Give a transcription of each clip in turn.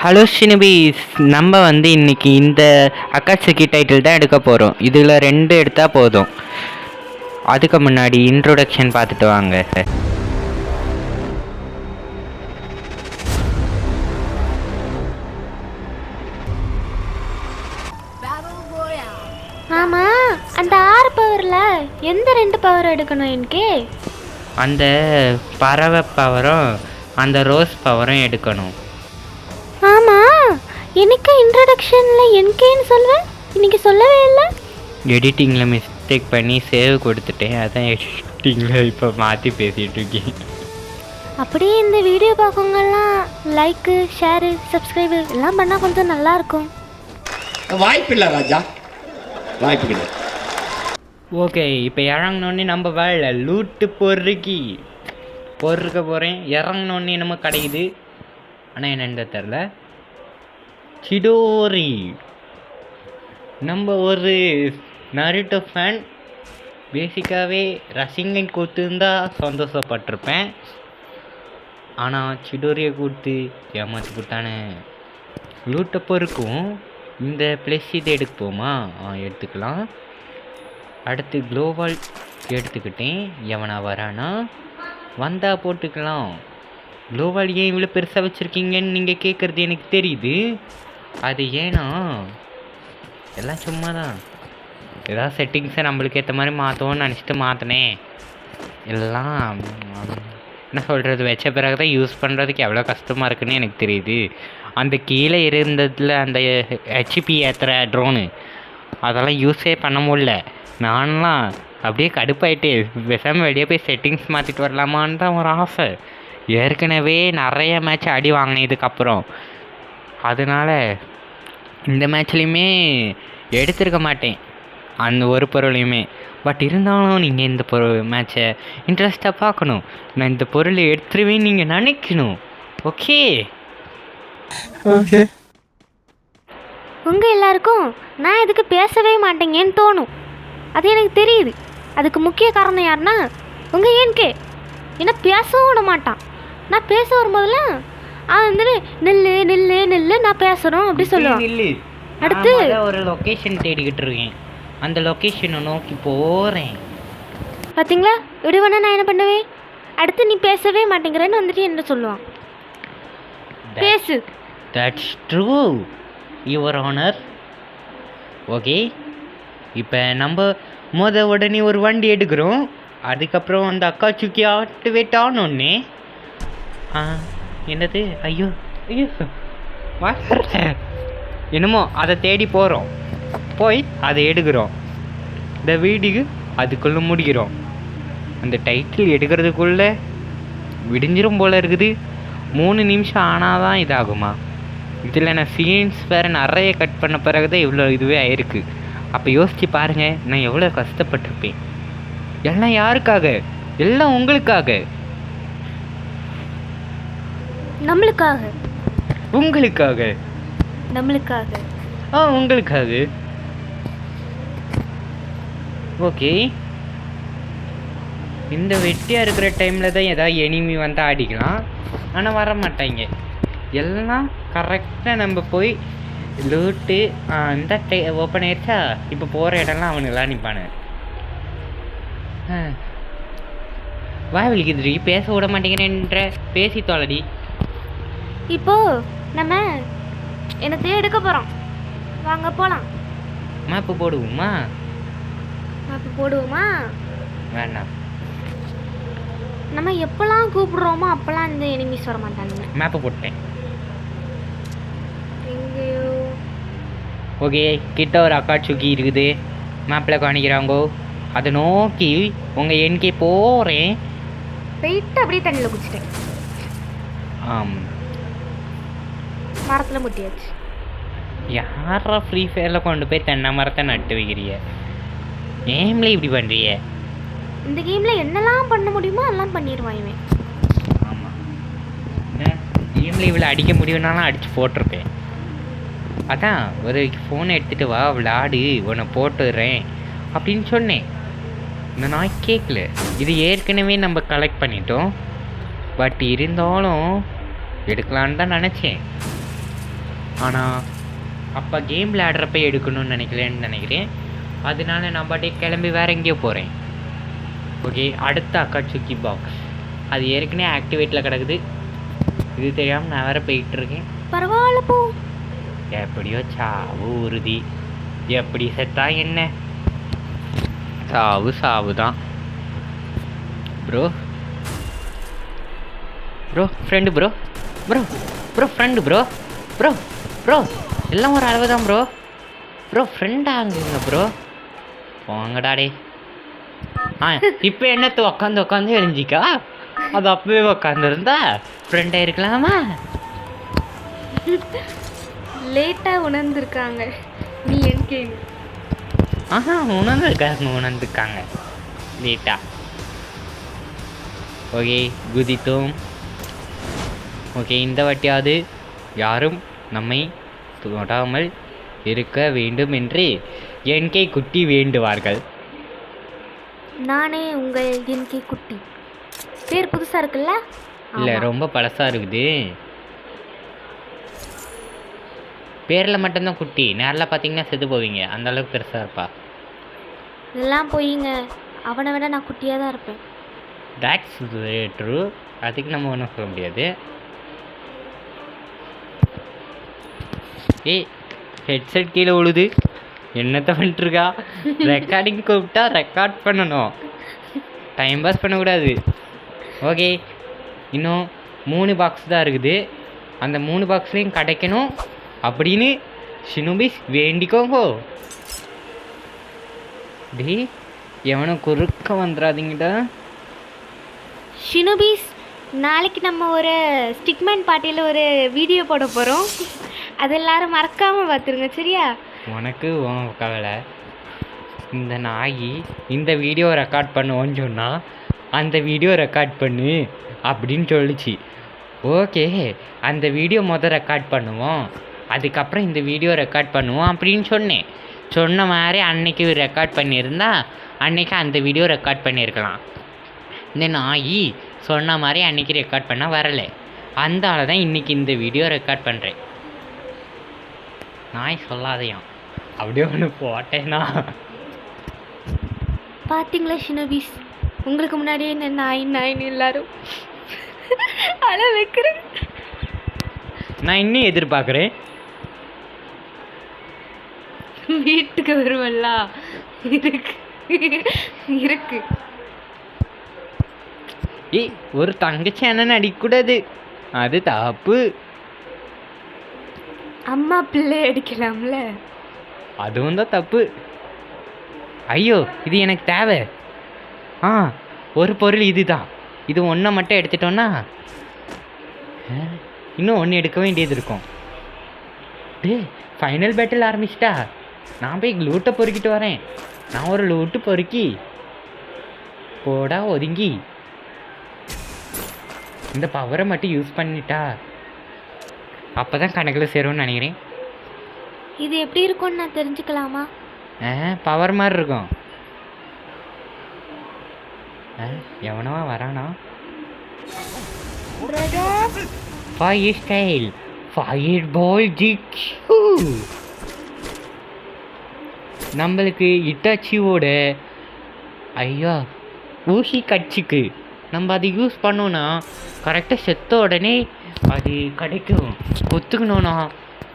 Hello ஷினிபீஸ், நம்ம இன்னைக்கு இந்த அக்காட்சுகி டைட்டில் தான் எடுக்க போகிறோம். இதில் 2 எடுத்தால் போதும். அதுக்கு முன்னாடி இன்ட்ரோடக்ஷன் பார்த்துட்டு வாங்க. ஆமாம், அந்த 6 பவரில் எந்த 2 பவர் எடுக்கணும்? எனக்கு அந்த பறவை பவரும் அந்த ரோஸ் பவரும் எடுக்கணும். ஆமாம், எனக்கு இன்ட்ரடக்ஷனில் என்கேன்னு சொல்வேன், இன்னைக்கு சொல்லவே இல்லை. எடிட்டிங்கில் மிஸ்டேக் பண்ணி சேவ் கொடுத்துட்டேன், அதான் எடிட்டிங்கில் இப்போ மாற்றி பேசிகிட்டு இருக்கேன். அப்படியே இந்த வீடியோ பார்க்கவங்கெல்லாம் லைக்கு, ஷேரு, சப்ஸ்கிரைபு எல்லாம் பண்ணால் கொஞ்சம் நல்லாயிருக்கும். வாய்ப்பில்லை ராஜா, வாய்ப்பு கிடையாது. ஓகே, இப்போ இறங்கினோடனே நம்ம வேலை லூட்டு பொறுக்க போகிறேன். இறங்கினோடனே நம்ம கிடைக்குது, ஆனால் என்னென்னு தெரில. சிடோரி, நம்ம ஒரு நருட்டோ ஃபேன். பேசிக்காகவே ரசிகன் கொடுத்துருந்தா சந்தோஷப்பட்டிருப்பேன். ஆனால் சிடோரியை கொடுத்து ஏமாற்றி கொடுத்தானே. லூட்டை பொறுக்கும் இந்த ப்ளஸ் இது எடுப்போமா? எடுத்துக்கலாம். அடுத்து க்ளோவால் எடுத்துக்கிட்டேன். எவனா வரானா? வந்தால் போட்டுக்கலாம். க்ளோவால் ஏன் இவ்வளோ பெருசாக வச்சுருக்கீங்கன்னு நீங்கள் கேட்குறது எனக்கு தெரியுது. அது ஏன்னா எல்லாம் சும்மா தான், ஏதாவது செட்டிங்ஸை நம்மளுக்கு ஏற்ற மாதிரி மாற்றோன்னு நினச்சிட்டு மாற்றினேன். எல்லாம் என்ன சொல்கிறது, வச்ச பிறகு தான் யூஸ் பண்ணுறதுக்கு எவ்வளோ கஷ்டமாக இருக்குன்னு எனக்கு தெரியுது. அந்த கீழே இருந்ததில் அந்த ஹெச்பி ஏற்றுற ட்ரோனு அதெல்லாம் யூஸே பண்ண முடியல. நான்லாம் அப்படியே கடுப்பாயிட்டு பேசாமல் வெளியே போய் செட்டிங்ஸ் மாற்றிட்டு வரலாமான்னு தான் ஒரு ஆசை. ஏற்கனவே நிறைய மேட்ச் அடி வாங்கினதுக்கப்புறம் அதனால் இந்த மேட்ச்லேயுமே எடுத்திருக்க மாட்டேன் அந்த ஒரு பொருளையுமே. பட் இருந்தாலும் நீங்கள் இந்த மேட்சை இன்ட்ரெஸ்டாக பார்க்கணும். நான் இந்த பொருளை எடுத்துருவேன்னு நீங்கள் நினைக்கணும். ஓகே ஓகே, உங்கள் எல்லாருக்கும் நான் இதுக்கு பேசவே மாட்டேங்கன்னு தோணும். அது எனக்கு தெரியுது. அதுக்கு முக்கிய காரணம் யாருன்னா உங்கள் ஏன்கே. ஏன்னா பேசவும் விட மாட்டான். நான் பேச வரும்போதெல்லாம் அவன் நில்லு நில்லு நில்லு, நான் பேசுகிறோம் அப்படி சொல்லுவான். அடுத்து ஒரு லொக்கேஷன் தேடிக்கிட்டு இருக்கேன், அந்த லொக்கேஷனை நோக்கி போகிறேன். பார்த்தீங்களா, இப்படி வேணா நான் என்ன பண்ணுவேன்? அடுத்து நீ பேசவே மாட்டேங்கிறேன்னு என்ன சொல்லுவான். பேசு. That's true your honour. Okay, இப்போ நம்ம உடனே ஒரு வண்டி எடுக்கிறோம். அதுக்கப்புறம் அந்த அக்காட்சுகி ஆக்டிவேட் ஆனோடனே என்னது, ஐயோ ஐயோ என்னமோ அதை தேடி போகிறோம். போய் அதை எடுக்கிறோம். இந்த வீடியோ அதுக்குள்ளே முடிக்கிறோம். அந்த டைட்டில் எடுக்கிறதுக்குள்ளே விடிஞ்சிரும் போல் இருக்குது. 3 நிமிஷம் ஆனால் தான் இதாகுமா? இதில் நான் சீன்ஸ் வேறு நிறைய கட் பண்ண பிறகு தான் இவ்வளோ இதுவே ஆயிருக்கு. அப்போ யோசித்து பாருங்கள், நான் எவ்வளோ கஷ்டப்பட்டிருப்பேன். எல்லாம் யாருக்காக? எல்லாம் உங்களுக்காக. நம்மளுக்காக. உங்களுக்காக. நம்மளுக்காக. உங்களுக்காக. ஓகே, இந்த வெட்டியாக இருக்கிற டைமில் தான் ஏதாவது எனிமி வந்தால் அடிக்கலாம். ஆனால் வர மாட்டாங்க. எல்லாம் கரெக்டாக நம்ம போய் லூட்டு இந்த ஓப்பன் ஆயிடுச்சா. இப்போ போகிற இடம்லாம் அவனுங்களாம் நிற்பானு. வாய் வலிக்குதுடி, பேச விட மாட்டேங்கிறேன்ற. பேசி தோலடி. இப்போ நம்ம என்னத்தை எடுக்க போகிறோம், வாங்க போகலாம். மேப்பு போடுவோமா? மேப்பு போடுவோமா? வேண்டாம். நம்ம எப்போல்லாம் கூப்பிடுறோமோ அப்போல்லாம் இந்த எனிமிஸ் வர மாட்டானுங்க. மேப்பு போட்டேன். எங்கேயோ. ஓகே, கிட்ட ஒரு அக்காட்சுகி இருக்குது, மேப்பில் காணிக்கிறாங்கோ. அதை நோக்கி உங்கள் எண்கே போகிறேன். போயிட்டு அப்படியே தண்ணியில் குடிச்சிட்டேன். மரத்தில் முட்டியாச்சு. யாரா ஃப்ரீ ஃபயரில் கொண்டு போய் தென்னை மரத்தை நட்டு வைக்கிறிய? ஏம்ல இப்படி பண்ணுறிய? இந்த கேமில் என்னெல்லாம் பண்ண முடியுமோ அதெல்லாம் பண்ணிடுவாயுமே. ஆமாம், கேமில் இவ்வளோ அடிக்க முடியும்னாலும் அடித்து போட்டிருப்பேன். அதான் ஒரு ஃபோனை எடுத்துகிட்டு வா விளாடு, உன்னை போட்டுடுறேன் அப்படின்னு சொன்னேன். இந்த நாய் கேட்கல. இது ஏற்கனவே நம்ம கலெக்ட் பண்ணிட்டோம். பட் இருந்தாலும் எடுக்கலான்னு தான் நினச்சேன். ஆனால் அப்போ கேம் விளையாடுறப்ப எடுக்கணும்னு நினைக்கிறேன். அதனால நான் பாட்டே கிளம்பி வேறு எங்கேயோ போகிறேன். ஓகே, அடுத்த அக்காட்சுக்கி பாக்ஸ் அது ஏற்கனவே ஆக்டிவேட்டில் கிடக்குது. இது தெரியாமல் நான் வேறு போயிட்டுருக்கேன். பரவாயில்ல போ. எப்படியோ சாவு உறுதி. எப்படி செத்தா என்ன, சாவு தான். Bro friend bro friend bro எல்லாம் ஒரு அளவு தான் ப்ரோ ஃப்ரெண்டாங்குங்க ப்ரோ. போங்கடாடே. இப்போ என்னத்து உக்காந்து எழுஞ்சிக்கா? அது அப்பவே உக்காந்துருந்தா ஃப்ரெண்டாக இருக்கலாமா? லேட்டாக உணர்ந்துருக்காங்க. நீ என்கே உணர்ந்துருக்காங்க லேட்டா. ஓகே, குதித்தோம். ஓகே, இந்த வாட்டியாவது யாரும் நம்மை தொடாமல் இருக்க வேண்டும் என்று என்கே குட்டி வேண்டுவார்கள். நானே உங்கள் என்கே குட்டி. பேர் புதுசாக இருக்குல்ல? இல்லை, ரொம்ப பழசாக இருக்குது. பேரில் மட்டும்தான் குட்டி, நேரில் பார்த்தீங்கன்னா செத்து போவீங்க, அந்த அளவுக்கு பெருசாக இருப்பா. இதெல்லாம் போயிங்க, அவனை விட நான் குட்டியாக தான் இருப்பேன். That's true. அதுக்கு நம்ம ஒன்றும் சொல்ல முடியாது. ஏய், ஹெட்செட் கீழே விழுது. என்னத்தை பண்ணிட்டுருக்கா? ரெக்கார்டிங் கூப்பிட்டா ரெக்கார்ட் பண்ணணும், டைம் பாஸ் பண்ணக்கூடாது. ஓகே, இன்னும் 3 பாக்ஸ் தான் இருக்குது. அந்த 3 பாக்ஸ்லேயும் கிடைக்கணும் அப்படின்னு ஷினோபிஸ் வேண்டிக்கோங்கோ. டே, எவனோ குறுக்க வந்துடாதீங்கடா. ஷினோபிஸ், நாளைக்கு நம்ம ஒரு ஸ்டிக்மேன் பார்ட்டியில் ஒரு வீடியோ போட போகிறோம். அது எல்லாரும் மறக்காமல் பார்த்துருங்க, சரியா? உனக்கு உன் கவலை. இந்த நாய் இந்த வீடியோ ரெக்கார்ட் பண்ணுவோன்னு சொன்னால் அந்த வீடியோ ரெக்கார்ட் பண்ணு அப்படின்னு சொல்லிச்சு. ஓகே, அந்த வீடியோ ரெக்கார்ட் பண்ணுவோம், அதுக்கப்புறம் இந்த வீடியோ ரெக்கார்ட் பண்ணுவோம் அப்படின்னு சொன்னேன். சொன்ன மாதிரி அன்னைக்கு ரெக்கார்ட் பண்ணியிருந்தா அன்னைக்கு அந்த வீடியோ ரெக்கார்ட் பண்ணியிருக்கலாம். இந்த நாய் சொன்ன மாதிரி அன்னைக்கு ரெக்கார்ட் பண்ண வரலை, அந்த ஆள் தான் இன்றைக்கி இந்த வீடியோ ரெக்கார்ட் பண்ணுறேன். நாய் சொல்லாதையாம், அப்படியே ஒன்று போட்டேன்னா. பார்த்தீங்களா ஷினோபிஸ், உங்களுக்கு முன்னாடியே என்ன நாயின்னு எல்லாரும் அழ வைக்கிறேன். நான் இன்னும் எதிர்பார்க்குறேன். வீட்டுக்கு வருவல்ல, இருக்கு. ஏய், ஒரு தங்கச்சி அண்ணன் அடிக்கக்கூடாது, அது தப்பு. அம்மா பிள்ளை அடிக்கலாம்ல, அதுவும் தான் தப்பு. ஐயோ, இது எனக்கு தேவை. ஒரு பொருள் இதுதான். இது ஒன்றை மட்டும் எடுத்துட்டோன்னா இன்னும் ஒன்று எடுக்க வேண்டியது இருக்கும். டே, ஃபைனல் பேட்டில் ஆரம்பிச்சிட்டா. நான் போய் லூட்டை பொறுக்கிட்டு வரேன். நான் ஒரு லூட்டு பொறுக்கி போடா ஒதுங்கி இந்த பவரை மட்டும் யூஸ் பண்ணிட்டா அப்போ தான் கணக்கில் சேரும்னு நினைக்கிறேன். இது எப்படி இருக்கும்னு நான் தெரிஞ்சுக்கலாமா? பவர் மாதிரி இருக்கும். எவனவா வரானா? ஃபயர் ஸ்டைல், ஃபயர் பால் ஜிக். நம்மளுக்கு இட்டாச்சியோட ஊசி கட்சிக்கு நம்ம அதை யூஸ் பண்ணோன்னா கரெக்டாக செத்த உடனே அது கிடைக்கும். ஒத்துக்கணும்னா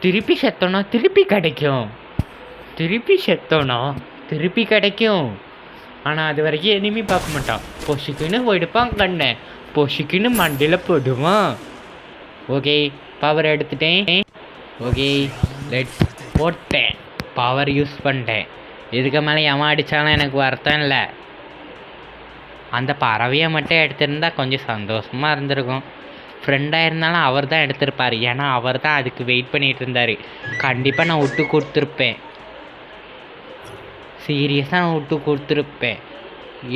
திருப்பி செத்தோன்னா திருப்பி கிடைக்கும், திருப்பி செத்தோன்னா திருப்பி கிடைக்கும். ஆனால் அது வரைக்கும் எனிமி பார்க்க மாட்டான். பொசுக்குன்னு போயிடுப்பான் கண்ணை, பொசுக்குன்னு மண்டையில் போடுவான். ஓகே, பவர் எடுத்துட்டேன். ஓகே, லெட்ஸ் போட்டேன், பவர் யூஸ் பண்ணிட்டேன். இதுக்கு மேலே எவன் அடித்தாலும் எனக்கு வருத்தம் இல்லை. அந்த பறவையை மட்டும் எடுத்திருந்தா கொஞ்சம் சந்தோஷமாக இருந்திருக்கும். ஃப்ரெண்டாக இருந்தாலும் அவர் தான் எடுத்திருப்பார், ஏன்னா அவர் தான் அதுக்கு வெயிட் பண்ணிகிட்டு இருந்தார். கண்டிப்பாக நான் விட்டு கொடுத்துருப்பேன், சீரியஸாக நான் விட்டு கொடுத்துருப்பேன்.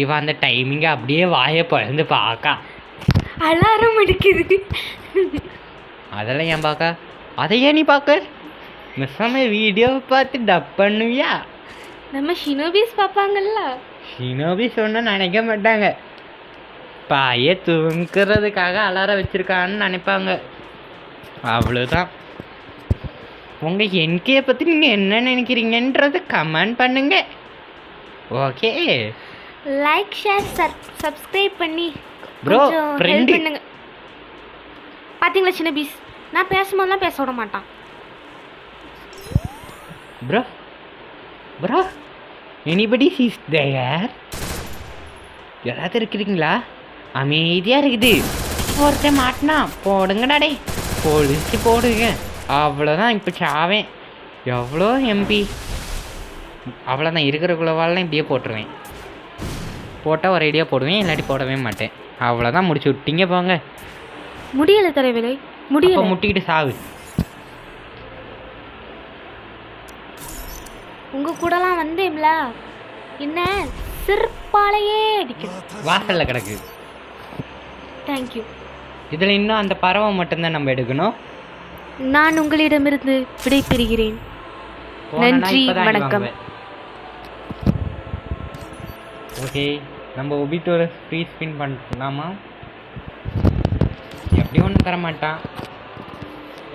இவன் அந்த டைமிங்கை அப்படியே வாயை பழந்து பார்க்கா. அலாரம் அடிக்குது. அதெல்லாம் ஏன் பார்க்க? அதையே நீ பார்க்க மிஸ்ஸாம வீடியோவை பார்த்து டப் பண்ணுவியா? நம்ம ஷினோபிஸ் பார்ப்பாங்கல்ல. ஷினோபிஸ் ஒன்றும் நினைக்க மாட்டாங்க, பாயை தூங்குறதுக்காக அலாரம் வச்சுருக்கான்னு நினைப்பாங்க, அவ்வளோதான். உங்கள் என்கே பற்றி நீங்கள் என்ன நினைக்கிறீங்கன்றதை கமெண்ட் பண்ணுங்க. ஓகே, லைக் ஷேர் சப்ஸ்கிரைப் பண்ணி Bro, கொஞ்சம் friend. help பண்ணுங்க. பார்த்தீங்களா சின்ன பீஸ், நான் பேசும்போதெல்லாம் பேச விட மாட்டான். Bro bro anybody is there? யாராவது இருக்கிறீங்களா? அமைதியாக இருக்குது. ஒருத்தன் மாட்டினா போடுங்கடா டே, பொழிச்சு போடுங்க. அவ்வளோதான், இப்போ சாவேன். எவ்வளோ எம்பி, அவ்வளோதான். இருக்கிற குளவாலாம் இப்படியே போட்டுருவேன். போட்டால் ஒரு ஐடியா போடுவேன், இல்லாட்டி போடவே மாட்டேன். அவ்வளோதான், முடிச்சு விட்டீங்க போங்க. முடியல தலைவரே, அப்போ முடியல. முட்டிக்கிட்டு சாவு. உங்க கூடலாம் வந்தேன்ல, என்ன சிற்பாலையே அடிக்கும். வாசலில் கிடக்கு. தேங்க்யூ. இதில் இன்னும் அந்த பறவை மட்டும்தான் நம்ம எடுக்கணும். நான் உங்களிடமிருந்து விடைபெறுகிறேன். நன்றி, வணக்கம். ஓகே, நம்ம ஒபிட்டோட ஃப்ரீ ஸ்பின் பண்ணலாமா? எப்படி ஒன்றும் தர மாட்டான்.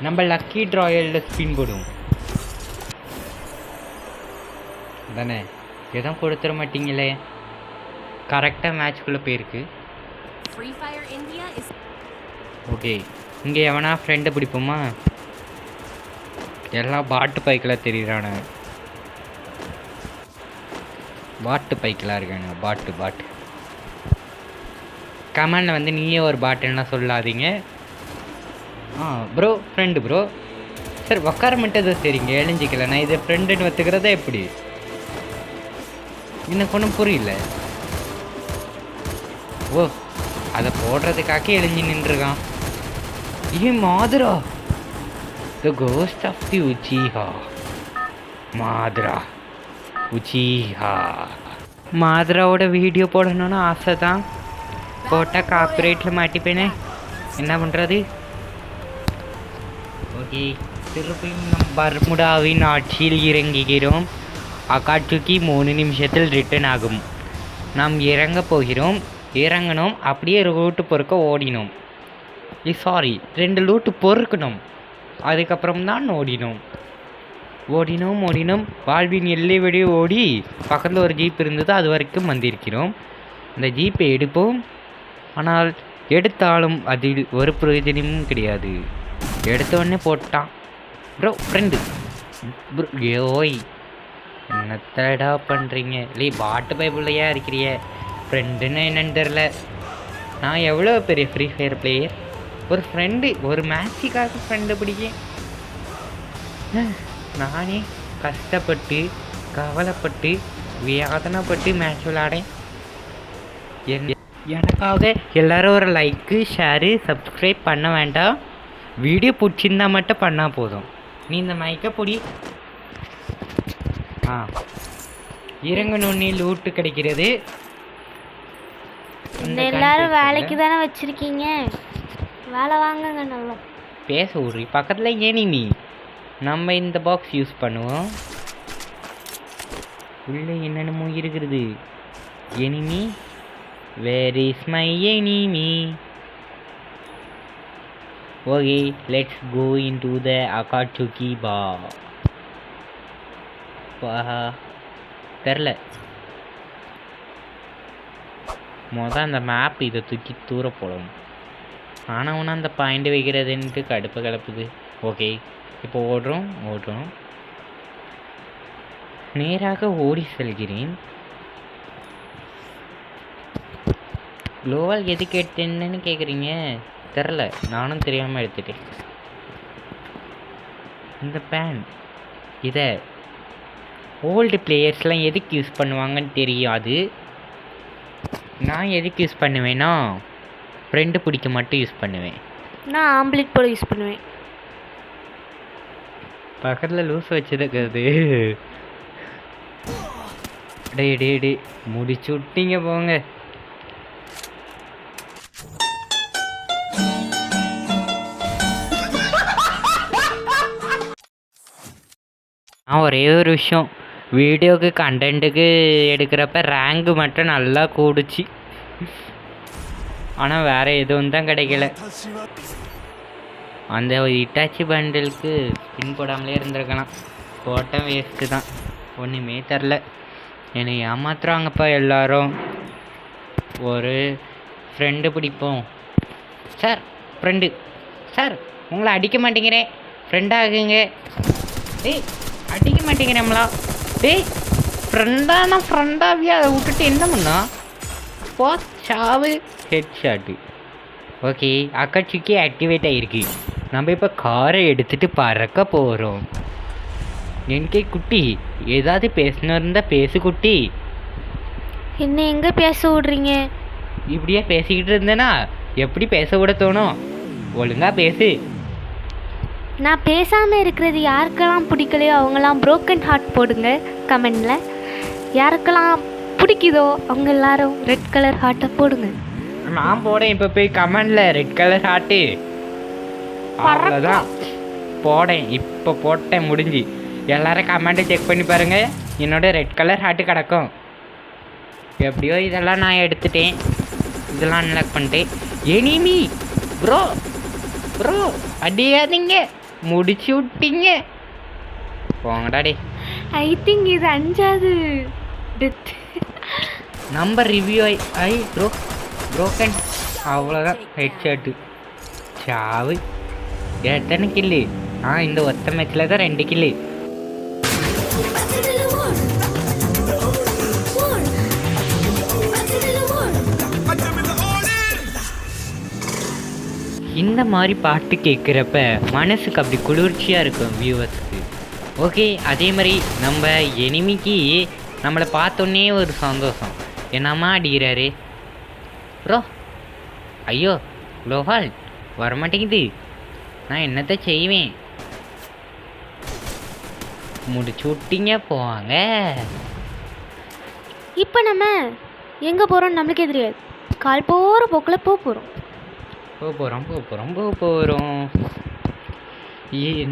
நம்ம லக்கி ட்ராயலில் ஸ்பின் போடுவோம் தானே. எதுவும் கொடுத்துட மாட்டீங்களே. கரெக்டாக மேட்ச்குள்ளே போயிருக்கு. ஓகே, இங்கே எவனா ஃப்ரெண்டை பிடிப்போமா? எல்லாம் பாட்டு பைக்கில் தெரியுறானு. பாட்டு பைக்கெலாம் இருக்கானுங்க. பாட்டு கமெண்டில் வந்து நீயே ஒரு பாட்டுன்னா சொல்லாதீங்க. Bro friend bro. சார் உக்கார மட்டும் சரிங்க, எழுஞ்சிக்கல. நான் இதை ஃப்ரெண்டுன்னு வச்சுக்கிறதா எப்படி? எனக்கு ஒன்றும் புரியல. ஓ, அதை போடுறதுக்காக எழுஞ்சி நின்றுருக்கான். ஏ Madara, the ghost of the Uchiha. Madara Uchiha. மாதுராவோட வீடியோ போடணும்னு ஆசை தான். போட்டால் காப்பிரைட்டில் மாட்டிப்பேனே, என்ன பண்ணுறது? ஓகே, திருப்பியும் நம் பர்முடாவின் ஆட்சியில் இறங்குகிறோம். அகாட்சுக்கி 3 நிமிஷத்தில் ரிட்டர்ன் ஆகும். நாம் இறங்க போகிறோம். இறங்கணும், அப்படியே ரூட்டு பொறுக்க ஓடினோம். Sorry, 2 loot பொறுக்கணும். அதுக்கப்புறம் தான் ஓடினோம். வாழ்வின் எல்லை வழி ஓடி பக்கத்தில் ஒரு ஜீப் இருந்தது, அது வரைக்கும் வந்திருக்கிறோம். அந்த ஜீப்பை எடுப்போம். ஆனால் எடுத்தாலும் அதில் ஒரு பிரயோஜனமும் கிடையாது. எடுத்த உடனே போட்டான். Bro friend bro. ஓய், என்னத்தடா பண்ணுறீங்க? இல்லை பாட்டு பைபிள்லையா இருக்கிறிய? ஃப்ரெண்டுன்னு என்னன்னு தெரில. நான் எவ்வளோ பெரிய ஃப்ரீ ஃபயர் பிளேயர். ஒரு ஃப்ரெண்டு, ஒரு மேட்சுக்காக ஃப்ரெண்டு பிடிக்கும். நானே கஷ்டப்பட்டு கவலைப்பட்டு வேதனைப்பட்டு மேட்ச் விளையாடேன். எனக்காக எல்லோரும் ஒரு லைக்கு, ஷேரு, சப்ஸ்கிரைப் பண்ண வேண்டாம். வீடியோ பிடிச்சிருந்தா மட்டும் பண்ணால் போதும். நீ இந்த மைக்கை பொடி. இறங்கணுன்னே லூட்டு கிடைக்கிறது. எல்லாரும் வேலைக்கு தானே வச்சிருக்கீங்க, வேலை வாங்குங்க. நல்லா பேச விட்றி. பக்கத்தில் எனிமி. நம்ம இந்த பாக்ஸ் யூஸ் பண்ணுவோம். உள்ளே என்னென்னமோ இருக்கிறது. Enemy, where is my enemy? Okay, let's go into the Akatsuki பா. தெரில, அந்த மேப் இதை தூக்கி தூர போடணும். ஆனால் ஒன்று அந்த பாயிண்ட் வைக்கிறதுன்ட்டு கடுப்பு கிளப்புது. ஓகே, இப்போ ஓடுறோம். நேராக ஓடி செல்கிறேன். குளோவால் எதுக்கு எடுத்தேன்னு கேட்குறீங்க? தெரில, நானும் தெரியாமல் எடுத்துட்டேன். இந்த பேன் இதை ஓல்டு பிளேயர்ஸ்லாம் எதுக்கு யூஸ் பண்ணுவாங்கன்னு தெரியாது. நான் எதுக்கு யூஸ் பண்ணுவேன்னா, ஃப்ரெண்டு பிடிக்க மட்டும் யூஸ் பண்ணுவேன். நான் ஆம்ப்லேட் போட யூஸ் பண்ணுவேன். பக்கத்தில் லூஸ் வச்சுருக்கிறது. டே முடிச்சு விட்டீங்க போங்க. ஒரே ஒரு விஷயம், வீடியோக்கு கண்டென்ட்டுக்கு எடுக்கிறப்ப ரேங்கு மட்டும் நல்லா கூடுச்சு. ஆனால் வேறு எதுவும் தான் கிடைக்கல. அந்த ஒரு இட்டாச்சி பண்டிலுக்கு ஸ்பின் போடாமலே இருந்திருக்கலாம். போட்டால் வேஸ்ட்டு தான், ஒன்றுமே தெரில. என்னை ஏமாத்துறாங்கப்பா எல்லாரும். ஒரு ஃப்ரெண்டு பிடிப்போம் சார், ஃப்ரெண்டு சார், உங்களை அடிக்க மாட்டேங்கிறேன், ஃப்ரெண்டாகுங்க. டேய் அடிக்க மாட்டேங்கிறேம்லா. டேய் ஃப்ரெண்டானா ஃப்ரெண்டாவியா, அதை விட்டுட்டு என்ன பண்ணா போ சாவு. Head shot. ஓகே, அக்காச்சுக்கி ஆக்டிவேட் ஆகிருக்கு. நம்ம இப்போ காரை எடுத்துகிட்டு பறக்க போகிறோம். எனக்கே குட்டி ஏதாவது பேசணும் இருந்தால் பேசு குட்டி. என்ன எங்கே பேச விடுறீங்க? இப்படியே பேசிக்கிட்டு இருந்தேன்னா எப்படி பேச விட தோணும்? ஒழுங்காக பேசு. நான் பேசாமல் இருக்கிறது யாருக்கெல்லாம் பிடிக்கலையோ அவங்கெல்லாம் ப்ரோக்கன் ஹார்ட் போடுங்க கமெண்டில். யாருக்கெல்லாம் பிடிக்குதோ அவங்க எல்லாரும் ரெட் கலர் ஹார்ட்டை போடுங்க. நான் போடேன் இப்போ போய் கமெண்டில் ரெட் கலர் ஹார்ட்டு. அவ்வளோதான் போடேன், இப்போ போட்டேன், முடிஞ்சு. எல்லோரும் கமெண்ட்டை செக் பண்ணி பாருங்கள், என்னோட ரெட் கலர் ஹார்ட்டு கிடக்கும். எப்படியோ இதெல்லாம் நான் எடுத்துட்டேன், இதெல்லாம் அன்லாக் பண்ணிட்டேன். எனிமி ப்ரோ ப்ரோ அடியாதீங்க, முடிச்சு விட்டீங்க, போங்கடாடே. ஐ திங்க் இது 5வது டெத். நம்பர் ரிவ்யூ ஐ ப்ரோ ப்ரோக்கன். அவ்வளோதான், ஹெட் ஷாட்டு சாவு. எத்தனை கில்லு? இந்த ஒத்த மேட்ச்சில் தான் 2 கில்லு. இந்த மாதிரி பாட்டு கேட்குறப்ப மனசுக்கு அப்படி குளிர்ச்சியாக இருக்கும் வியூவர்ஸுக்கு. ஓகே, அதே மாதிரி நம்ம எனிமிக்கு நம்மளை பார்த்தோன்னே ஒரு சந்தோஷம். என்னம்மா அடிக்கிறாரு ப்ரோ? ஐயோ குளோவால் வரமாட்டேங்குது, நான் என்னத்தை செய்வேன்? முடிச்சு விட்டீங்க, போவாங்க. இப்போ நம்ம எங்கே போகிறோம்னு நம்மளுக்கே தெரியாது. கால் போகிற போக்கில் போகிறோம்.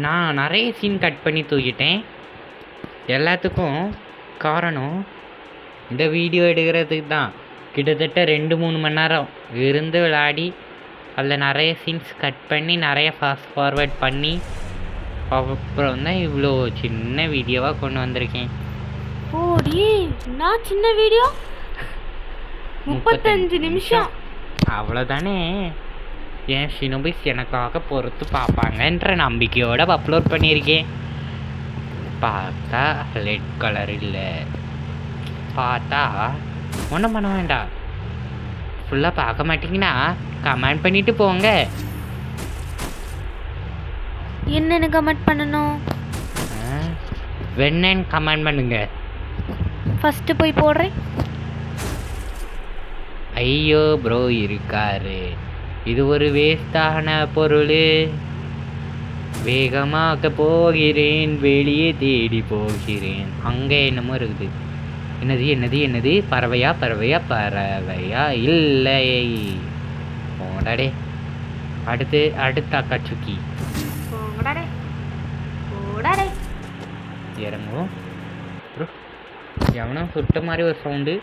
நான் நிறைய சீன் கட் பண்ணி தூக்கிட்டேன். எல்லாத்துக்கும் காரணம் இந்த வீடியோ எடுக்கிறதுக்கு தான். கிட்டத்தட்ட 2-3 மணி நேரம் இருந்து விளையாடி அதில் நிறைய சீன்ஸ் கட் பண்ணி நிறைய ஃபாஸ்ட் ஃபார்வர்ட் பண்ணி அப்புறம் தான் இவ்வளோ சின்ன வீடியோவாக கொண்டு வந்திருக்கேன். ஓடி நான் சின்ன வீடியோ 35 நிமிஷம் அவ்வளோதானே. என் ஷினோபிஸ் எனக்காக பொறுத்து பார்ப்பாங்கன்ற நம்பிக்கையோடு அப்லோட் பண்ணியிருக்கேன். பார்த்தா ரெட் கலர் இல்லை, பார்த்தா ஒன்றும் பண்ண வேண்டாம். ஃபுல்லாக பார்க்க மாட்டிங்கன்னா கமெண்ட் பண்ணிவிட்டு போங்க. என்னன்னு கமெண்ட் பண்ணணும்? வெண்ணன்னு கமெண்ட் பண்ணுங்க. ஃபஸ்ட்டு போய் போடுறேன். ஐயோ ப்ரோ இருக்காரு, இது ஒரு வேஸ்டான பொருள், வேகமாக போகிறேன், வெளியே தேடி போகிறேன். அங்கே என்னமோ இருக்குது. என்னது பறவையா இல்லை. போடாடே. அடுத்து அக்காச்சுக்கி இறங்குவோம். எவனோ சுட்ட மாதிரி ஒரு சவுண்டு.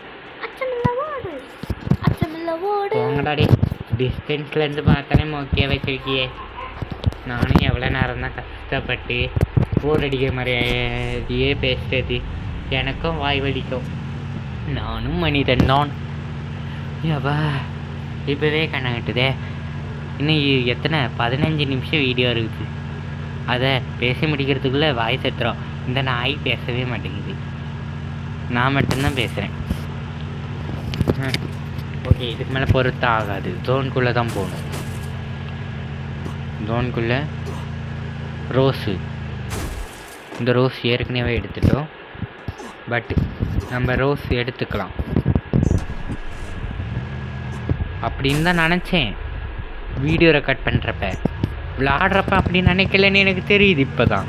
போங்கடாடே. டிஸ்டன்ஸ்லேருந்து பார்த்தாலே மோக்கிய வச்சிருக்கியே. நானும் எவ்வளோ நேரம் தான் கஷ்டப்பட்டு போர் அடிக்கிற மாதிரியே பேசுறது. எனக்கும் வாய் வலிக்கும், நானும் மனிதன் தான். ஏப்பா இப்போவே கண்ணாங்கட்டுதே. இன்னும் எத்தனை 15 நிமிஷம் வீடியோ இருக்குது. அதை பேசி முடிக்கிறதுக்குள்ளே வாய் செத்துறோம். இந்த நாய் பேசவே மாட்டேங்குது, நான் மட்டும்தான் பேசுகிறேன். ஓகே, இதுக்கு மேலே பொறுத்த ஆகாது. ஜோனுக்குள்ளே தான் போகணும். ஜோனுக்குள்ளே ரோஸு, இந்த ரோஸ் ஏற்கனவே எடுத்துட்டோம். பட் நம்ம ரோஸ் எடுத்துக்கலாம் அப்படின்னு தான் நினச்சேன். வீடியோ ரெக்கார்ட் பண்ணுறப்ப, விளாடுறப்ப அப்படி நினைக்கலன்னு எனக்கு தெரியுது. இப்போ தான்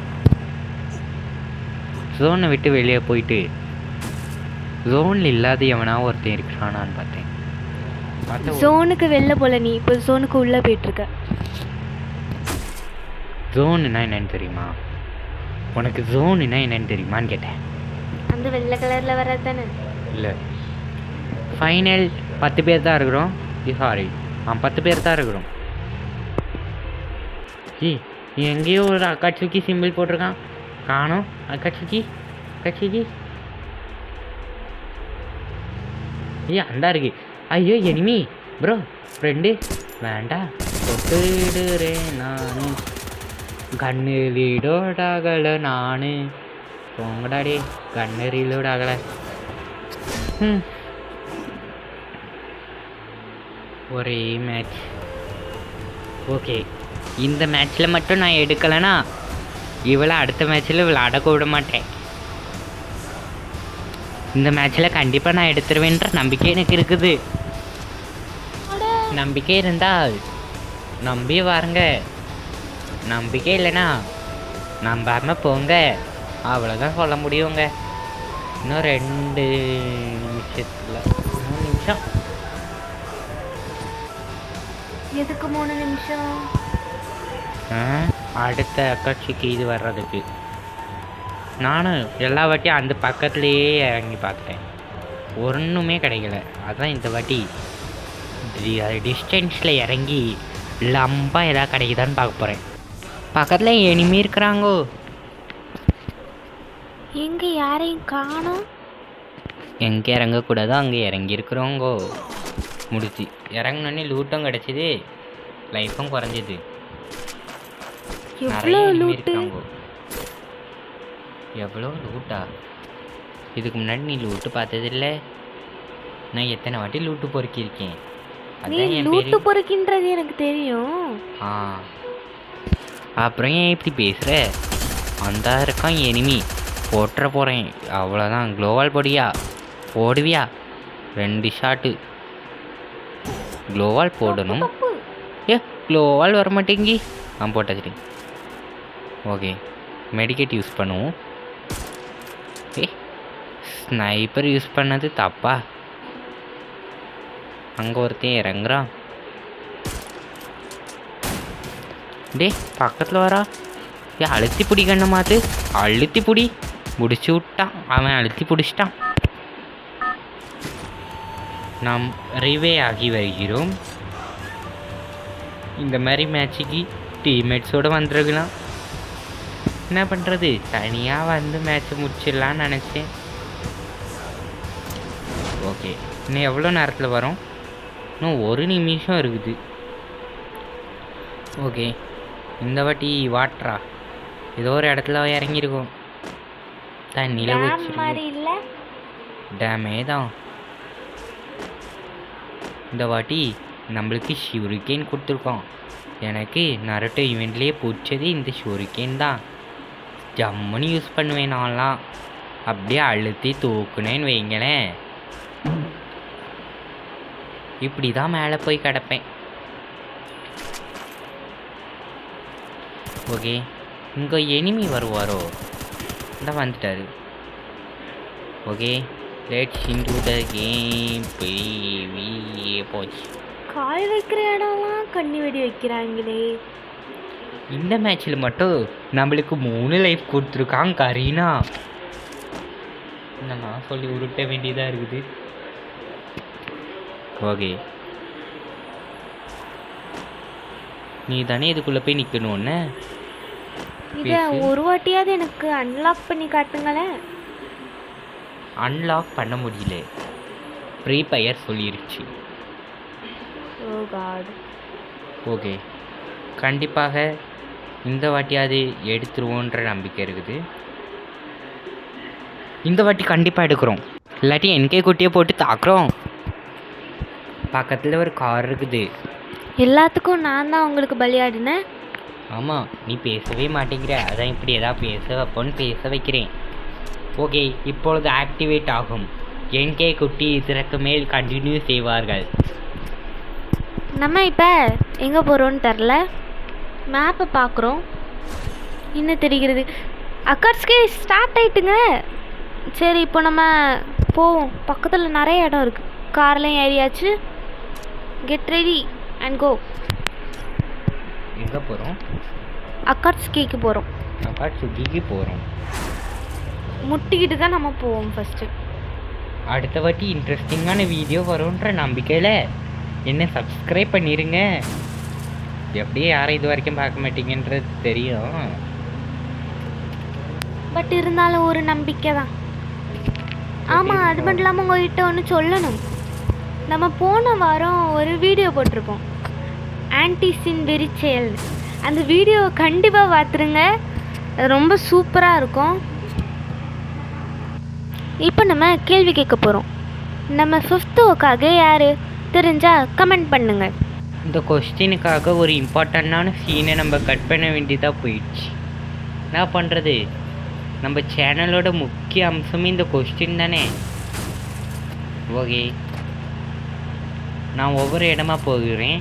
ஜோனை விட்டு வெளியே போயிட்டு ஜோனில் இல்லாத எவனா ஒருத்தன் இருக்கிறானான்னு பார்த்தேன். ஜோனுக்கு வெளில போல, நீ இப்போ ஜோனுக்கு உள்ளே போயிட்டுருக்க. ஜோனுன்னா என்னன்னு தெரியுமா உனக்கு? ஜோனுன்னா என்னன்னு தெரியுமான்னு கேட்டேன். அந்த வெள்ளை கலரில் வர்றது தானே? இல்லை, ஃபைனல் 10 பேர் தான் இருக்கிறோம். சாரி, 10 பேர் தான் இருக்கிறோம். ஏய் எங்கேயோ ஒரு அக்காட்சுக்கி சிம்பிள் போட்டிருக்கான், காணோம். அக்காட்சுக்கி அக்காட்சுக்கி ஏய் அந்தா இருக்கு. ஐயோ எனிமி ப்ரோ ஃப்ரெண்டு வேண்டா தொட்டுடுறேன் நான் கண்ணு ரீலோட் ஆகலை நான். போங்கடாடி கண்ணு ரீலோட் ஆகலை. ஒரே மேட்ச். ஓகே இந்த மேட்ச்சில் மட்டும் நான் எடுக்கலைன்னா இவளை அடுத்த மேட்ச்சில் விளையாட விட மாட்டேன். இந்த மேட்ச்சில் கண்டிப்பாக நான் எடுத்துருவேன்ற நம்பிக்கை எனக்கு இருக்குது. நம்பிக்கை இருந்தால் நம்பி வாருங்க, நம்பிக்கை இல்லைன்னா நம்பாமல் போங்க, அவ்வளோதான் சொல்ல முடியுங்க. இன்னும் 2 நிமிஷத்தில் 3 நிமிஷம். எதுக்கு 3 நிமிஷம்? அடுத்த அக்காட்சிக்கு இது வர்றதுக்கு நானும் எல்லா வாட்டியும் அந்த பக்கத்துலேயே இறங்கி பார்த்துட்டேன், ஒன்றுமே கிடைக்கல. அதான் இந்த வாட்டி டிஸ்டன்ஸில் இறங்கி லம்பா எதாவது கிடைக்குதான்னு பார்க்க போகிறேன். பக்கத்தில் எனிமி இருக்கிறாங்கோ. எங்கே யாரையும் காணோம். எங்கே இறங்கக்கூடாதோ அங்கே இறங்கி இருக்கிறோங்கோ. முடிச்சு இறங்கினோடனே லூட்டும் கிடச்சிது, லைஃப்பும் குறைஞ்சிது. எவ்வளோ லூட்டு? எவ்வளோ லூட்டா? இதுக்கு முன்னாடி நீ லூட்டு பார்த்ததில்ல? நான் எத்தனை வாட்டி லூட்டு பொறுக்கியிருக்கேன். நீ லூட்டு பொறுக்கின்றது எனக்கு தெரியும். அப்புறம் ஏன் இப்படி பேசுகிற? அந்த இருக்கான் எனிமி போட்டுற போகிறேன், அவ்வளோதான். க்ளோவால் போடுவியா? 2 ஷாட்டு க்ளோவால் போடணும். க்ளோவால் வர மாட்டேங்கி. போட்டாச்சு. ஓகே மெடிக்கேட் யூஸ் பண்ணுவோம். ஸ்னைப்பர் யூஸ் பண்ணது தப்பா? அங்கே ஒருத்தன் இறங்குறான். பக்கத்தில் வரா. அழுத்தி பிடி கண்ண மாத்து, அழுத்தி பிடி. முடிச்சு விட்டான் அவன், அழுத்தி பிடிச்சிட்டான். நாம் ரிவே ஆகி வருகிறோம். இந்த மாதிரி மேட்சுக்கு டீம்மேட்ஸோடு வந்துருக்கலாம். என்ன பண்ணுறது, தனியாக வந்து மேட்ச்சை முடிச்சிடலான்னு நினச்சேன். ஓகே இன்னும் எவ்வளோ நேரத்தில் வரும்? இன்னும் 1 நிமிஷம் இருக்குது. ஓகே இந்த வாட்டி வாட்டரா ஏதோ ஒரு இடத்துல இறங்கியிருக்கோம். தண்ணியில் வச்சிருக்கோம். டேமே தான். இந்த வாட்டி நம்மளுக்கு ஷூரிகேன் கொடுத்துருக்கோம். எனக்கு நருட்டோ ஈவெண்ட்லேயே பிடிச்சது இந்த ஷூரிகேன் தான். ஜம்முன்னு யூஸ் பண்ணுவேன் நான்லாம். அப்படியே அழுத்தி தூக்குனேன்னு வைங்களேன், இப்படி தான் மேலே போய் கிடப்பேன். ஓகே இங்கே எனிமி வருவாரோ? இந்த வந்துட்டாரு. Okay let's into the game. போச்சு. கால் வைக்கிற இடம்லாம் கண்ணி வெடி வைக்கிறாங்களே. இந்த மேட்ச்சில் மட்டும் நம்மளுக்கு 3 லைஃப் கொடுத்துருக்காங்க கரீனா. நான் சொல்லி உருட்ட வேண்டியதாக இருக்குது. ஓகே நீ தானே இதுக்குள்ளே போய் நிற்கணும்னு. இதை ஒரு வாட்டியாவது எனக்கு அன்லாக் பண்ணி காட்டுங்களேன். அன்லாக் பண்ண முடியல, ஃப்ரீ ஃபயர் சொல்லிருச்சு. ஓ காட். ஓகே கண்டிப்பாக இந்த வாட்டியாவது எடுத்துருவோன்ற நம்பிக்கை இருக்குது. இந்த வாட்டி கண்டிப்பாக எடுக்கிறோம், இல்லாட்டி என்கே குட்டியை போட்டு தாக்குறோம். பக்கத்தில் ஒரு கார் இருக்குது. எல்லாத்துக்கும் நான் தான் உங்களுக்கு பலியாடினேன். ஆமாம் நீ பேசவே மாட்டேங்கிற, அதான் இப்படி எதாவது பேச வைப்போன்னு பேச வைக்கிறேன். ஓகே இப்பொழுது ஆக்டிவேட் ஆகும். என்கே குட்டி இதற்கு மேல் கண்டினியூ செய்வார்கள். நம்ம இப்போ எங்கே போகிறோன்னு தெரில, மேப்பை பார்க்குறோம். இன்னும் தெரிகிறது அக்காட்ஸ்கே ஸ்டார்ட் ஆகிட்டுங்க. சரி இப்போ நம்ம போவோம். பக்கத்தில் நிறைய இடம் இருக்குது, கார்லையும் ஏறியாச்சு. கெட் ரெடி அண்ட் கோ. எங்கே போகிறோம்? அக்காட்ஸ்கேக்கு போகிறோம். அக்காட்சுகிக்கு போகிறோம். முட்டிக்கிட்டு தான் நம்ம போவோம் ஃபஸ்ட்டு. அடுத்த வாட்டி இன்ட்ரெஸ்டிங்கான வீடியோ வரும்ன்ற நம்பிக்கையில் என்ன சப்ஸ்கிரைப் பண்ணிடுங்க. எப்படியே யாரும் இது வரைக்கும் பார்க்க மாட்டீங்கன்றது தெரியும். பட் இருந்தாலும் ஒரு நம்பிக்கை தான். ஆமாம், அது மட்டும் இல்லாமல் உங்கள்கிட்ட ஒன்று சொல்லணும். நம்ம போன வாரம் ஒரு வீடியோ போட்டிருப்போம், ஆன்டிஸின் வெறிச்செயல். அந்த வீடியோவை கண்டிப்பாக பார்த்துருங்க, அது ரொம்ப சூப்பராக இருக்கும். இப்போ நம்ம கேள்வி கேட்க போகிறோம். நம்ம 5th ஓக்காக யார் தெரிஞ்சால் கமெண்ட் பண்ணுங்கள். இந்த கொஸ்டினுக்காக ஒரு இம்பார்ட்டண்ட்டான சீனை நம்ம கட் பண்ண வேண்டியதாக போயிடுச்சு. என்ன பண்ணுறது, நம்ம சேனலோட முக்கிய அம்சமே இந்த கொஸ்டின் தானே. ஓகே, நான் ஒவ்வொரு இடமா போகிறேன்.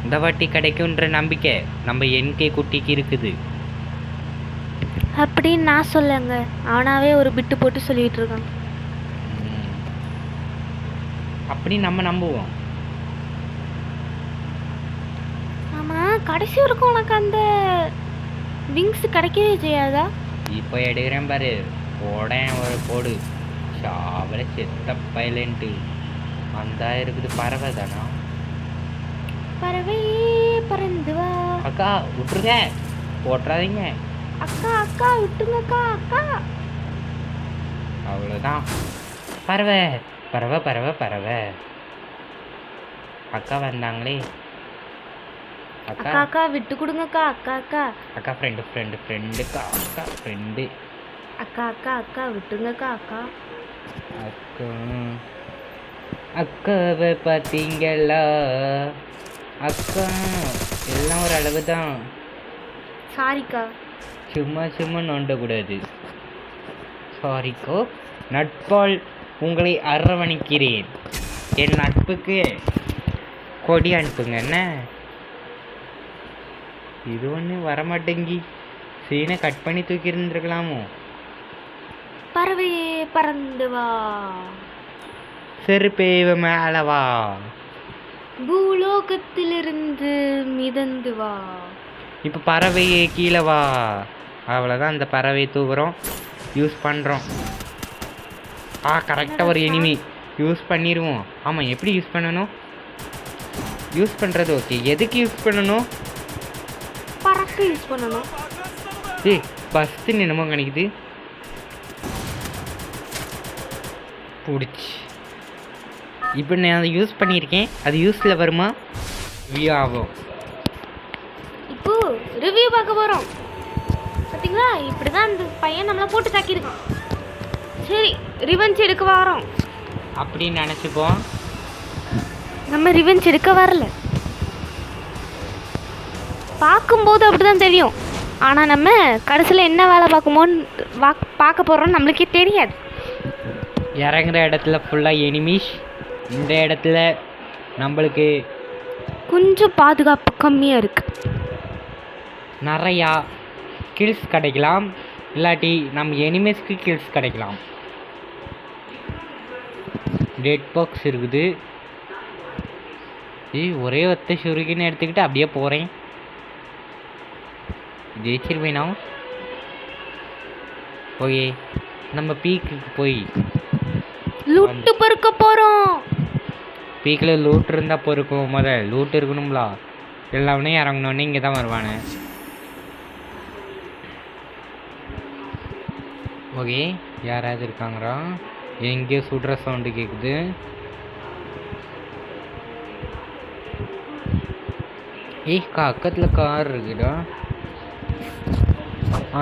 இந்த வாட்டி கிடைக்குன்ற நம்பிக்கை நம்ம என்கே குட்டிக்கு இருக்குது. அப்படின்னு நான் சொல்லுங்க, அவனாவே ஒரு பிட்டு போட்டு சொல்லிகிட்டு இருக்கான். அப்படி நம்ம நம்புவோம். ஆமாம், கடைசி வரைக்கும் உனக்கு அந்த விங்ஸ் கிடைக்கவே செய்யாதா? இப்போ எடுக்கிறேன் பாரு, போடேன் ஒரு போடு சாவல செத்த பைலண்ட்டு. அந்த இருக்குது பறவை தானா? பறவை பறந்து வா. அக்கா விட்டுருங்க, போட்டுறாதீங்க. அக்கா அக்கா விட்டுங்கக்கா அக்கா. அவ்வளோதான். பறவை பறவை பறவை பறவை. அக்கா வந்தாங்களே. அக்கா அக்கா விட்டு கொடுங்கக்கா. அக்கா அக்கா அக்கா ஃப்ரெண்டு ஃப்ரெண்டு ஃப்ரெண்டுக்கா. அக்கா ஃப்ரெண்டு. அக்கா அக்கா அக்கா விட்டுருங்கக்கா அக்கா. அக்கா அக்காவை பார்த்தீங்களா? அக்கா எல்லாம் ஒரு அளவு தான். சாரிக்கா. சும்மா சும்மா நோண்டக்கூடாது. சாரிக்கோ. நட்பால் உங்களை அரவணைக்கிறேன். என் நட்புக்கு கொடி அனுப்புங்க. என்ன இது ஒன்று வரமாட்டேங்கி, சீனை கட் பண்ணி தூக்கி இருந்துருக்கலாமோ. பறவையே பறந்து வா. செருப்பேவ மேலவா. பூலோகத்திலிருந்து மிதந்து வா. இப்போ பறவையே கீழே வா. அவ்வளோதான், அந்த பறவையை தூக்குறோம், யூஸ் பண்ணுறோம். கரெக்டாக ஒரு எனிமி யூஸ் பண்ணிடுவோம். ஆமாம், எப்படி யூஸ் பண்ணணும்? யூஸ் பண்ணுறது ஓகே, எதுக்கு யூஸ் பண்ணணும்? பறக்க யூஸ் பண்ணணும். ஏய், பஸ்ஸு என்னமோ கிடைக்குது. பிடிச்சி இப்போ நான் அதை யூஸ் பண்ணியிருக்கேன், அது யூஸில் வருமா? வியூ ஆகும். இப்போ ரிவ்யூ பார்க்க போகிறோம். பார்த்தீங்களா, இப்படி தான் அந்த பையன் நம்மளை போட்டு தாக்கியிருக்கான். சரி, ரிவெஞ்ச் எடுக்க வரோம் அப்படின்னு நினச்சிப்போம். நம்ம ரிவெஞ்ச் எடுக்க வரல. பார்க்கும்போது அப்படி தான் தெரியும், ஆனால் நம்ம கடைசியில் என்ன வேலை பார்க்க போகிறோம்னு நம்மளுக்கே தெரியாது. இறங்குற இடத்துல ஃபுல்லாக எனிமீஸ். இந்த இடத்துல நம்மளுக்கு கொஞ்சம் பாதுகாப்பு கம்மியாக இருக்குது. நிறையா கில்ஸ் கிடைக்கலாம், இல்லாட்டி நம்ம எனிமீஸ்க்கு கில்ஸ் கிடைக்கலாம். டெட் பாக்ஸ் இருக்குது. ஒரே ஒத்த சுருகின்னு எடுத்துக்கிட்டு அப்படியே போகிறேன். ஜெயிச்சிருவேனா? ஓகே, நம்ம பீக்குக்கு போய் லூட்டு பொறுக்க போகிறோம். பீக்கில் லூட் இருந்தால் பொறுக்கும். லூட் இருக்கணும்ல. எல்லாமே இறங்கினோடனே இங்கே தான் வருவானு. ஓகே, யாராவது இருக்காங்களா? எங்கேயோ சுடுற சவுண்டு கேட்குது. பக்கத்தில் கார் இருக்குடா.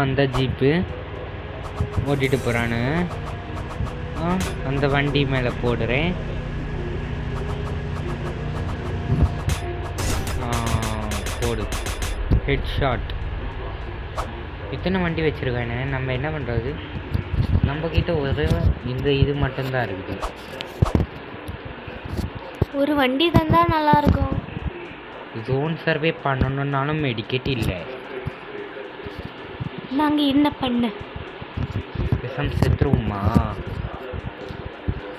அந்த ஜீப்பு ஓட்டிகிட்டு போகிறானு. அந்த வண்டி மேலே போடுறேன். போடு. Head shot. இத்தனை வண்டி வச்சுருக்கானே, நம்ம என்ன பண்ணுறது? நம்மக்கிட்ட ஒரு இது மட்டும்தான் இருக்குது. ஒரு வண்டி தந்தால் நல்லாயிருக்கும். ஜோன் சர்வே பண்ணணுன்னாலும் மெடிக்கெட் இல்லை. நாங்கள் என்ன பண்ண விஷம் செத்துருவோமா?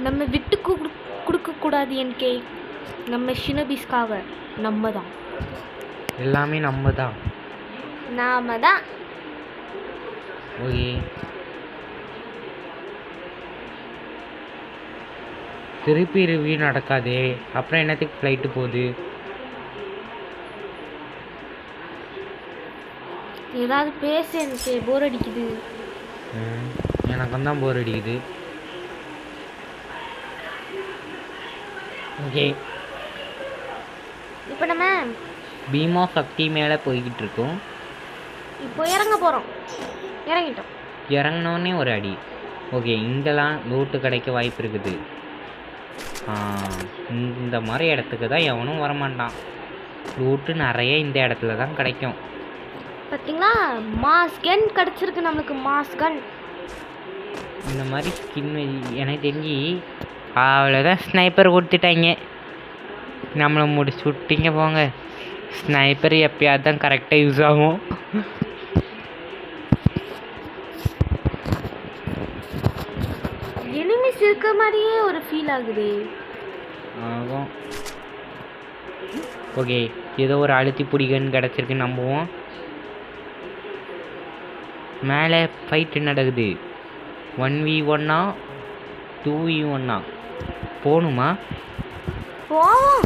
நம்ம விட்டு கொடுக்கக்கூடாது. என்கே நம்ம ஷினோபிஸ்காக நம்ம தான். எல்லாமே நம்ம தான். நாம தான். ஓகே, திருப்பி ரிவ்யூ நடக்காதே, அப்புறம் என்னத்துக்கு ஃப்ளைட்டு போகுது? ஏதாவது பேச, எனக்கு போர் அடிக்குது. எனக்கு தான் போர் அடிக்குது. ஓகே, இப்போ நம்ம பீமா சக்தி மேலே போய்கிட்டு இருக்கோம். இப்போ இறங்க போகிறோம். இறங்கிட்டோம். இறங்கினோடனே ஒரு அடி. ஓகே, இங்கெல்லாம் லூட்டு கிடைக்க வாய்ப்பு இருக்குது. இந்த மாதிரி இடத்துக்கு தான் எவனும் வரமாட்டான். லூட்டு நிறைய இந்த இடத்துல தான் கிடைக்கும். பார்த்தீங்களா, மாஸ் கன் கிடச்சிருக்கு நம்மளுக்கு. மாஸ் கன் இந்த மாதிரி ஸ்கின் எனக்கு தெரிஞ்சு அவ்வளோதான். ஸ்னைப்பர் கொடுத்துட்டாங்க, நம்மளை முடிச்சு விட்டீங்க போங்க. ஸ்னைப்பர் எப்பயாவது தான் கரெக்டாக யூஸ் ஆகும். எனிமிஸ் இருக்க மாதிரியே ஒரு ஃபீல் ஆகுது. ஆகும். ஓகே, ஏதோ ஒரு அழுத்தி பிடிக்கன்னு கிடச்சிருக்கு, நம்புவோம். மேலே ஃபைட்டு நடக்குது. 1v1 2v1 போகணுமா? போவோம்,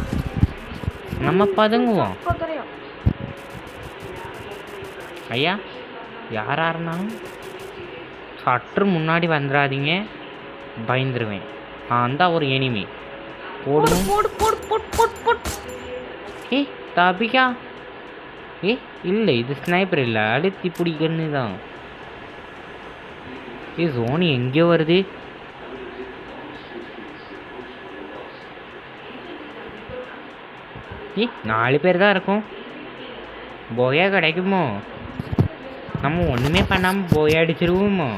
நம்ம பதுங்குவோம். தெரியும். ஐயா, யாராக இருந்தாலும் சற்று முன்னாடி வந்துடாதீங்க, பயந்துருவேன். அந்த ஒரு எனிமி போடும். ஏ தபிகா, ஏ இல்லை, இது ஸ்னைப்பர் இல்லை, அழுத்தி பிடிக்கன்னு தான். ஏ ஜோனி எங்கேயோ வருது. ஏ 4 பேர் தான் இருக்கும். போயா கிடைக்குமோ? நம்ம ஒன்றுமே பண்ணாமல் போய் அடிச்சிருவோமோ?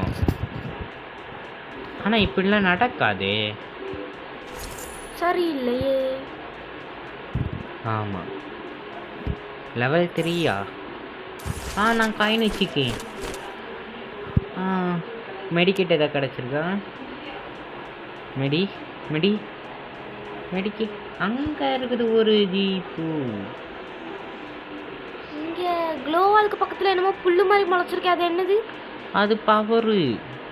ஆனால் இப்படிலாம் நடக்காதே. சரியில்லையே. ஆமாம், லெவல் 3யா? நான் காயின் வச்சுக்கேன். மெடிக்கெட் எதாவது கிடச்சிருக்கா? மெடிக்கெட் அங்கே இருக்குது ஒரு ஜீப்பு. இங்கே க்ளோவாலுக்கு பக்கத்தில் என்னமோ புல்லு மாதிரி முளைச்சிருக்கு, அது என்னது? அது பவரு.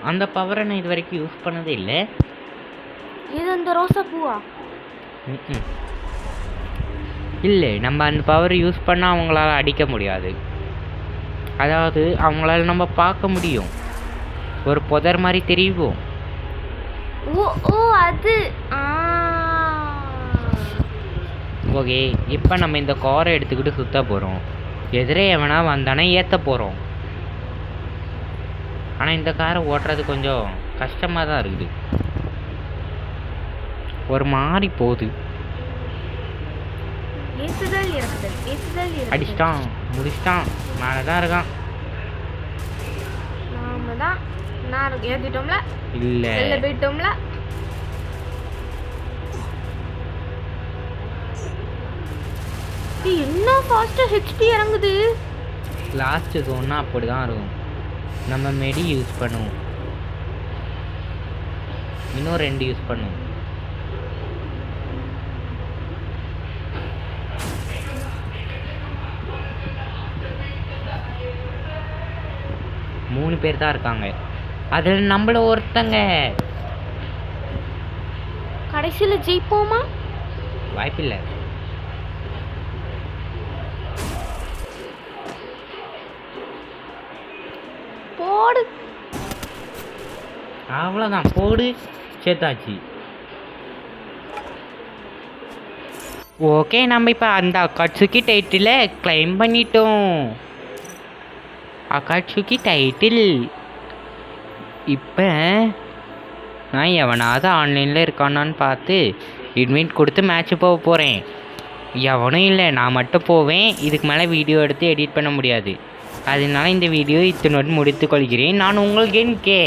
அந்த பவரை நான் இது வரைக்கும் யூஸ் பண்ணதே இல்லை. இது அந்த ரோசா பூவா? இல்லை, நம்ம அந்த பவர் யூஸ் பண்ணால் அவங்களால அடிக்க முடியாது. அதாவது அவங்களால நம்ம பார்க்க முடியும், ஒரு புதர் மாதிரி தெரியும். ஓ ஓ அது. ஓகே, இப்போ நம்ம இந்த காரை எடுத்துக்கிட்டு சுற்ற போகிறோம். எதிரே எவனா வந்தானே ஏற்ற போகிறோம். ஆனால் இந்த காரை ஓட்டுறது கொஞ்சம் கஷ்டமாக தான் இருக்குது, ஒரு மாதிரி போகுது. அடிச்சிட்டான், முடிச்சிட்டான், மேலே தான் இருக்கான். நாம தான் நான் ஏற்றிட்டோம்ல, இல்லை போயிட்டோம்ல. என்ன ஃபாஸ்ட்டாக ஹெச்பி இறங்குது. லாஸ்ட்டு சொன்னால் அப்படி தான் இருக்கும். நம்ம மெடி யூஸ் பண்ணுவோம், இன்னும் 2 யூஸ் பண்ணுவோம். மூணு பேர் தான் இருக்காங்க, அதில் நம்மள ஒருத்தங்க. கடைசியில் ஜெயிப்போமா? வாய்ப்பில்லை. போடு, அவ்வளோதான், போடு, சேர்த்தாச்சு. ஓகே, நம்ம இப்போ அந்த அக்காட்சுக்கி டைட்டிலை கிளைம் பண்ணிட்டோம். அக்காட்சுக்கி டைட்டில். இப்போ நான் எவனாவது ஆன்லைனில் இருக்கானான்னு பார்த்து இன்வைட் கொடுத்து மேட்ச்சு போக போகிறேன். எவனும் இல்லை, நான் மட்டும் போவேன். இதுக்கு மேலே வீடியோ எடுத்து எடிட் பண்ண முடியாது. அதனால இந்த வீடியோ இத்தனோடு முடித்துக்கொள்கிறேன். நான் உங்கள் கேம் கே.